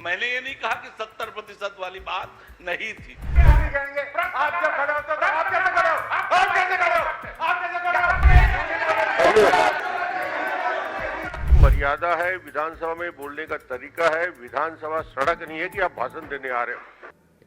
मैंने ये नहीं कहा कि 70% वाली बात नहीं थी। आप जब खड़े होते हो आप कैसे खड़े हो? आप कैसे खड़े हो? आप कैसे खड़े हो? मर्यादा है, विधानसभा में बोलने का तरीका है। विधानसभा सड़क नहीं है कि आप भाषण देने आ रहे हो।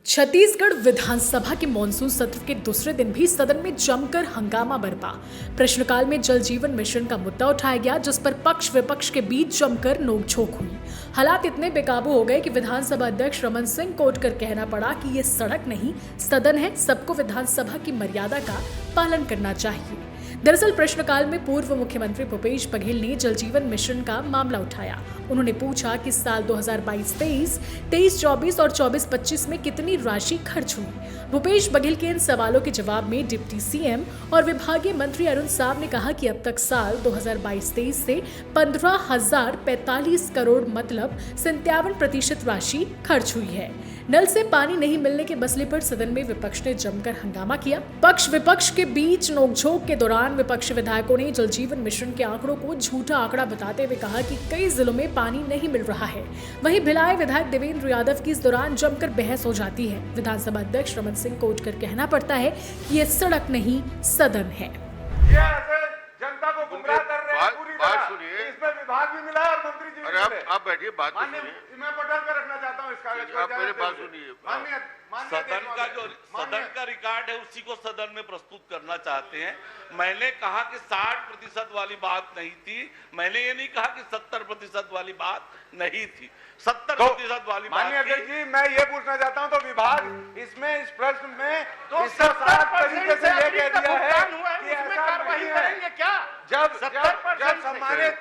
छत्तीसगढ़ विधानसभा के मानसून सत्र के दूसरे दिन भी सदन में जमकर हंगामा बरपा। प्रश्नकाल में जल जीवन मिशन का मुद्दा उठाया गया, जिस पर पक्ष विपक्ष के बीच जमकर नोकझोंक हुई। हालात इतने बेकाबू हो गए कि विधानसभा अध्यक्ष रमन सिंह को उठकर कहना पड़ा कि ये सड़क नहीं सदन है, सबको विधानसभा की मर्यादा का पालन करना चाहिए। दरअसल प्रश्नकाल में पूर्व मुख्यमंत्री भूपेश बघेल ने जल जीवन मिशन का मामला उठाया। उन्होंने पूछा कि साल 2022-23, 23-24 और 24-25 में कितनी राशि खर्च हुई। भूपेश बघेल के इन सवालों के जवाब में डिप्टी सीएम और विभागीय मंत्री अरुण साव ने कहा कि अब तक साल 2022-23 से 15,045 करोड़ मतलब 57% राशि खर्च हुई है। नल से पानी नहीं मिलने के मसले पर सदन में विपक्ष ने जमकर हंगामा किया। पक्ष विपक्ष के बीच नोकझोंक के दौरान विपक्षी विधायकों ने जल जीवन मिशन के आंकड़ों को झूठा आंकड़ा बताते हुए कहा कि कई जिलों में पानी नहीं मिल रहा है। वहीं भिलाई विधायक देवेंद्र यादव की इस दौरान जमकर बहस हो जाती है। विधानसभा अध्यक्ष रमन सिंह को उठकर कहना पड़ता है कि ये सड़क नहीं सदन है। ये ऐसे जनता को गुमराह कर रहे हैं पूरी बात तरह। सुनिए। इसमें विभाग भी मिला और मंत्री जी भी अरे मिले। आप बैठिए, बात तो माननीय, सुनिए। मैं पटल पे रखना चाहता हूँ इस कागज को। आप मेरे बात सुनिए। माननीय सदन का जो सदन का रिकॉर्ड है उसी को सदन में प्रस्तुत करना चाहते हैं। मैंने कहा कि 60% वाली बात नहीं थी। मैंने ये नहीं कहा कि 70% वाली बात नहीं थी। 70% वाली बात माननीय अध्यक्ष जी, मैं ये पूछना चाहता हूँ तो विभाग इसमें इस प्रश्न में तो इसका साफ तरीके से ये कह दिया है कि कि ऐसा कार्रवाई करेंगे क्या? जब 70% सम्मानित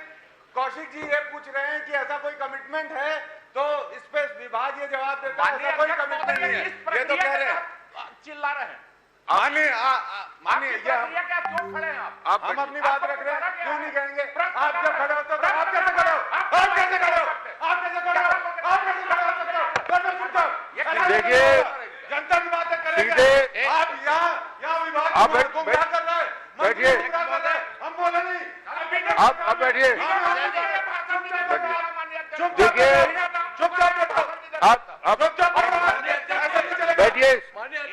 कौशिक जी ये पूछ रहे हैं कि ऐसा कोई कमिटमेंट है, तो इस पे विभाग ये जवाब देता है ऐसा कोई कमिटमेंट नहीं है। ये तो कह रहे हैं, चिल्ला रहे हैं। माननीय माननीय ये क्यों खड़े हैं आप? हम अपनी बात रख रहे हैं, क्यों नहीं कहेंगे? आप जब खड़े होते हो आप कैसे खड़े हो? आप कैसे खड़े हो? आप कैसे खड़े हो? आप कैसे खड़े हो सकते हो? देखिए, जनता की बातें करेंगे। सीधे आप यहाँ विभाग आप को क्या कर रहे हैं? बैठिए। हम बोले नहीं। आप बैठिए। देखिए, चुपचाप बैठो। आप बैठिए,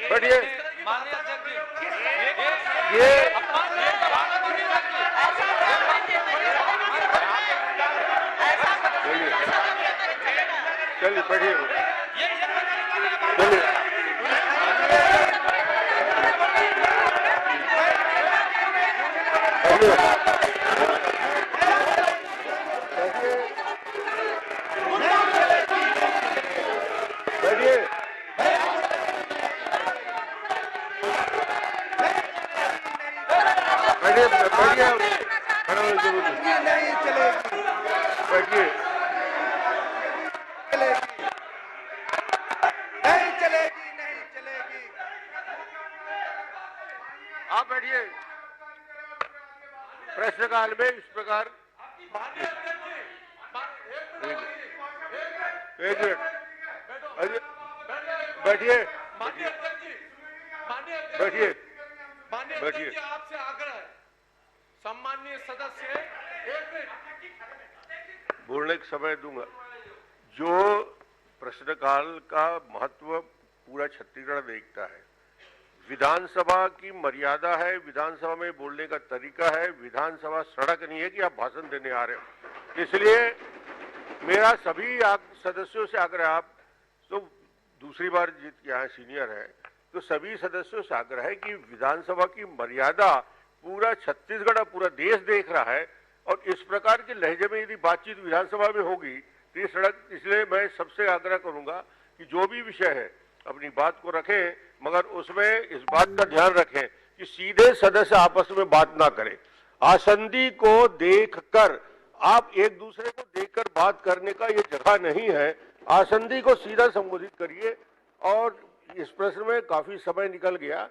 बैठिए। ये चलिए बैठिए, चलिए। बैठिए। बैठिए, बैठिए। खड़े होने की जरूरत नहीं चलेगी। बैठिए। नहीं चलेगी, नहीं चलेगी। आप बैठिए। प्रश्नकाल में इस प्रकार एक मिनट बैठिए, बैठिए, बैठिए। आपसे आग्रह है, सम्माननीय सदस्य, एक मिनट बोलने का समय दूंगा। जो प्रश्नकाल का महत्व पूरा छत्तीसगढ़ देखता है। विधानसभा की मर्यादा है, विधानसभा में बोलने का तरीका है। विधानसभा सड़क नहीं है कि आप भाषण देने आ रहे हो। इसलिए मेरा सभी सदस्यों से आग्रह, आप तो दूसरी बार जीत के आए, सीनियर है, तो सभी सदस्यों से आग्रह है कि विधानसभा की मर्यादा पूरा छत्तीसगढ़ और पूरा देश देख रहा है, और इस प्रकार के लहजे में यदि बातचीत विधानसभा में होगी तो ये सड़क। इसलिए मैं सबसे आग्रह करूंगा कि जो भी विषय है अपनी बात को रखें, मगर उसमें इस बात का ध्यान रखें कि सीधे सदस्य आपस में बात ना करें। आसंदी को देखकर, आप एक दूसरे को देखकर बात करने का ये जगह नहीं है। आसंदी को सीधा संबोधित करिए। और इस प्रश्न में काफी समय निकल गया।